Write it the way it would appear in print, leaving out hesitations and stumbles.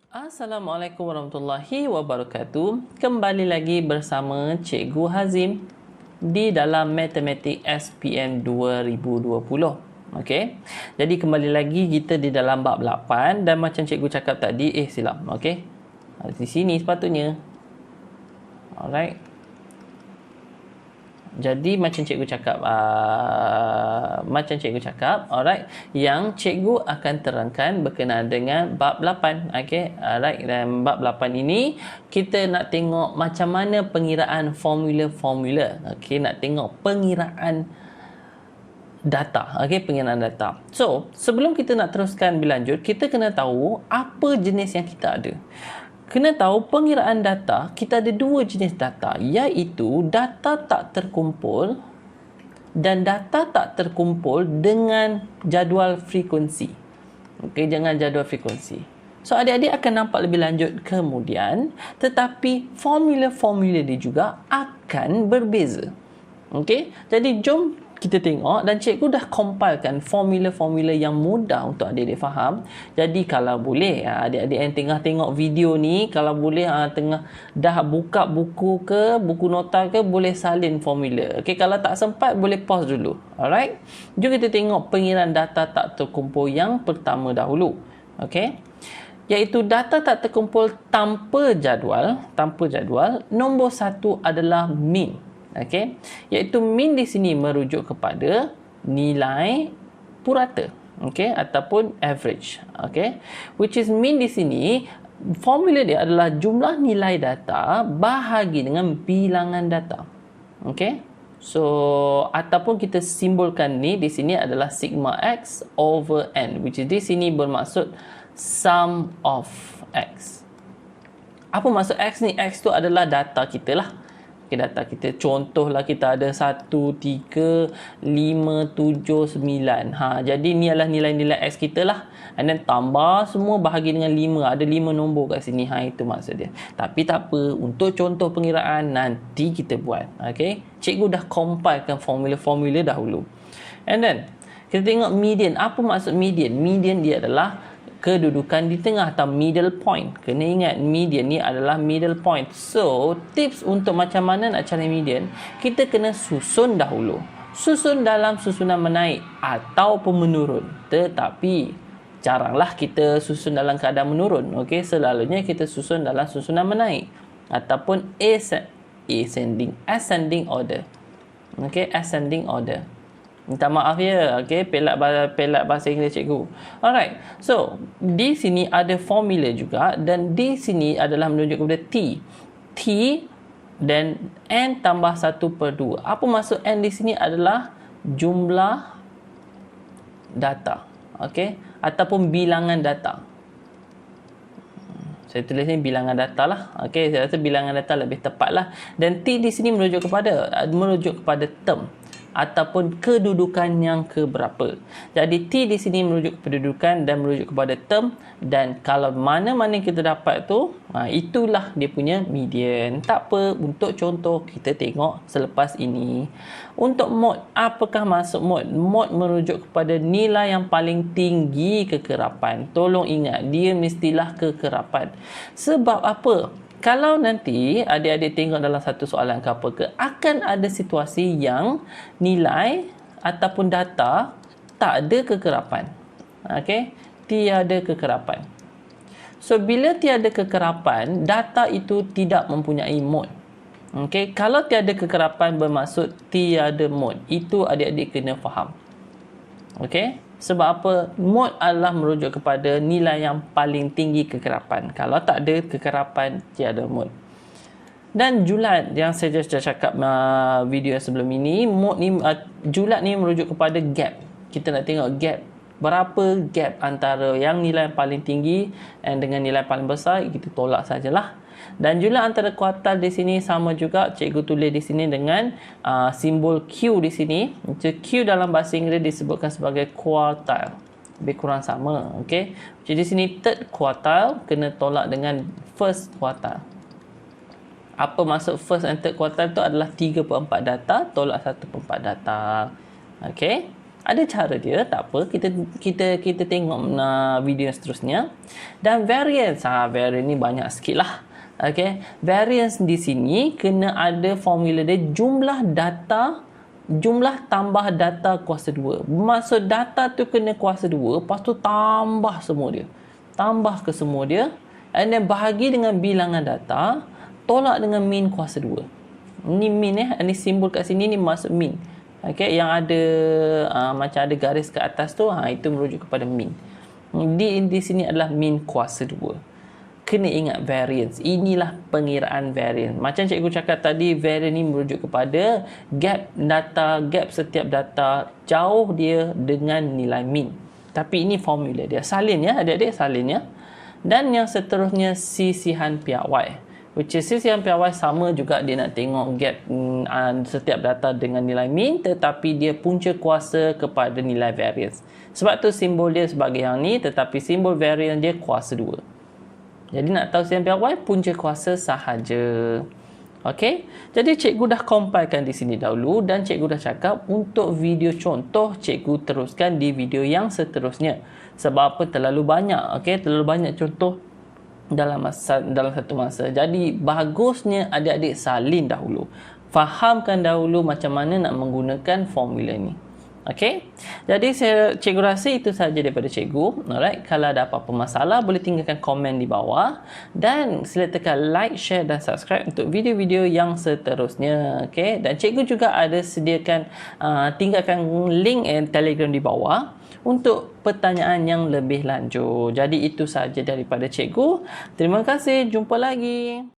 Assalamualaikum warahmatullahi wabarakatuh. Kembali lagi bersama Cikgu Hazim di dalam Matematik SPM 2020. Okey. Jadi kembali lagi kita di dalam bab 8 dan macam cikgu cakap tadi, silap. Okey. Di sini sepatutnya. Alright. Jadi macam cikgu cakap, alright, yang cikgu akan terangkan berkenaan dengan bab 8. Okey, alright. Dan bab 8 ini kita nak tengok macam mana pengiraan formula-formula. Okey, nak tengok pengiraan data. Okey, pengiraan data. So, sebelum kita nak teruskan berlanjut, kita kena tahu apa jenis yang kita ada. Kena tahu pengiraan data, kita ada dua jenis data, iaitu data tak terkumpul dan data tak terkumpul dengan jadual frekuensi. Okey, dengan jadual frekuensi. So, adik-adik akan nampak lebih lanjut kemudian, tetapi formula-formula dia juga akan berbeza. Okey, jadi jom kita tengok, dan cikgu dah compilekan formula-formula yang mudah untuk adik-adik faham. Jadi kalau boleh, adik-adik yang tengah tengok video ni, kalau boleh tengah dah buka buku ke, buku nota ke, boleh salin formula. Okey, kalau tak sempat boleh pause dulu. Alright, jom kita tengok pengiraan data tak terkumpul yang pertama dahulu. Okey, iaitu data tak terkumpul tanpa jadual. Nombor satu adalah mean. Okey, iaitu mean di sini merujuk kepada nilai purata, okey, ataupun average. Okey, which is mean di sini formula dia adalah jumlah nilai data bahagi dengan bilangan data. Okey, so ataupun kita simbolkan ni di sini adalah sigma x over n, which is di sini bermaksud sum of x. Apa maksud x ni? X tu adalah data kita lah. Okay, data kita, contohlah kita ada 1, 3, 5, 7, 9. Jadi ni adalah nilai-nilai X kita lah. And then tambah semua bahagi dengan 5. Ada 5 nombor kat sini. Itu maksud dia. Tapi tak apa, untuk contoh pengiraan nanti kita buat. Okay, cikgu dah compilekan formula-formula dahulu. And then kita tengok median. Apa maksud median? Median dia adalah kedudukan di tengah atau middle point. Kena ingat, median ni adalah middle point. So, tips untuk macam mana nak cari median, kita kena susun dahulu. Susun dalam susunan menaik ataupun menurun. Tetapi, jaranglah kita susun dalam keadaan menurun. Okey, selalunya kita susun dalam susunan menaik ataupun ascending order. Okey, ascending order. Minta maaf ya, okey, pelak bahasa Inggeris cikgu. Alright, so di sini ada formula juga, dan di sini adalah menunjuk kepada T dan N tambah 1/2. Apa maksud N di sini? Adalah jumlah data, okey, ataupun bilangan data. Saya tulis ni bilangan data lah. Okey, saya rasa bilangan data lebih tepat lah. Dan T di sini merujuk kepada term ataupun kedudukan yang keberapa. Jadi T di sini merujuk kepada kedudukan dan merujuk kepada term, dan kalau mana-mana kita dapat tu, itulah dia punya median. Tak apa, untuk contoh kita tengok selepas ini. Untuk mode, apakah maksud mode? Mode merujuk kepada nilai yang paling tinggi kekerapan. Tolong ingat, dia mestilah kekerapan. Sebab apa? Kalau nanti adik-adik tengok dalam satu soalan ke apa ke, akan ada situasi yang nilai ataupun data tak ada kekerapan. Okey, tiada kekerapan. So, bila tiada kekerapan, data itu tidak mempunyai mode. Okey, kalau tiada kekerapan bermaksud tiada mode. Itu adik-adik kena faham. Okey, sebab apa? Mode adalah merujuk kepada nilai yang paling tinggi kekerapan. Kalau tak ada kekerapan, tiada mode. Dan julat yang saya sudah cakap video sebelum ini, mode ni, julat ni merujuk kepada gap. Kita nak tengok gap. Berapa gap antara yang nilai yang paling tinggi dan dengan nilai paling besar, kita tolak sajalah. Dan julat antara kuartal di sini sama juga, cikgu tulis di sini dengan simbol Q di sini. Q dalam bahasa Inggeris disebutkan sebagai quartile. Lebih kurang sama, okey. Jadi di sini third quartile kena tolak dengan first quartile. Apa maksud first and third quartile tu? Adalah 3/4 data tolak 1/4 data. Okey. Ada cara dia, tak apa. Kita tengok video seterusnya. Dan variance, variance ni banyak sikit lah. Okay, variance di sini kena ada formula dia, jumlah tambah data kuasa 2. Maksud data tu kena kuasa 2, lepas tu tambah semua dia. Tambah ke semua dia. And then bahagi dengan bilangan data, tolak dengan min kuasa 2. Ni min ni simbol kat sini ni maksud min. Okay, yang ada macam ada garis ke atas tu, itu merujuk kepada min. Di sini adalah min kuasa 2. Kena ingat variance. Inilah pengiraan variance. Macam cikgu cakap tadi, variance ni merujuk kepada gap setiap data jauh dia dengan nilai min. Tapi ini formula dia. Salin ya, adik-adik, salin ya. Dan yang seterusnya sisihan pihak Y. Which is sisihan pihak Y sama juga, dia nak tengok gap setiap data dengan nilai min, tetapi dia punca kuasa kepada nilai variance. Sebab tu simbol dia sebagai yang ni, tetapi simbol variance dia kuasa 2. Jadi nak tahu sisihan pihak Y, punca kuasa sahaja. Okey. Jadi cikgu dah compilekan di sini dahulu dan cikgu dah cakap untuk video contoh cikgu teruskan di video yang seterusnya. Sebab apa? Terlalu banyak. Okey, terlalu banyak contoh dalam satu masa. Jadi bagusnya adik-adik salin dahulu. Fahamkan dahulu macam mana nak menggunakan formula ni. Okey. Jadi cikgu rasa itu sahaja daripada cikgu. Alright. Kalau ada apa-apa masalah, boleh tinggalkan komen di bawah dan sila tekan like, share dan subscribe untuk video-video yang seterusnya. Okey. Dan cikgu juga ada sediakan tinggalkan link Telegram di bawah untuk pertanyaan yang lebih lanjut. Jadi itu sahaja daripada cikgu. Terima kasih. Jumpa lagi.